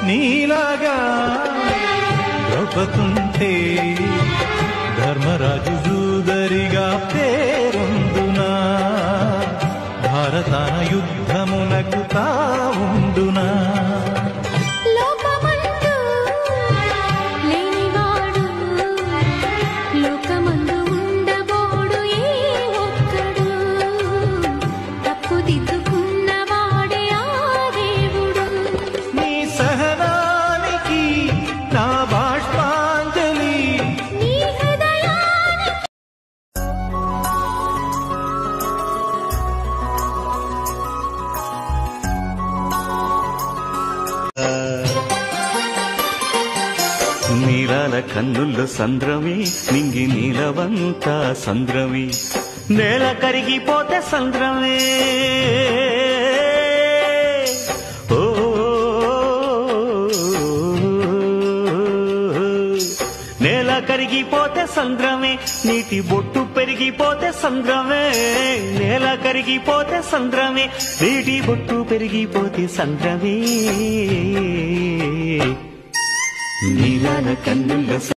నీలాగా ద్రౌపదుంటే ధర్మరాజు జూదరిగా పేరొందునా భారతాన యుద్ధమునకు తావుండునా నీలాల కన్నుల్లో సంద్రమి నింగి నీలవంతా సంద్రమి నేల కరిగిపోతే సంద్రమే ఓ నేల కరిగిపోతే సంద్రమే నీటి బొట్టు పెరిగిపోతే సంద్రమే నేల కరిగిపోతే సంద్రమే నీటి బొట్టు పెరిగిపోతే సంద్రమే నీలాల కన్నుల్లో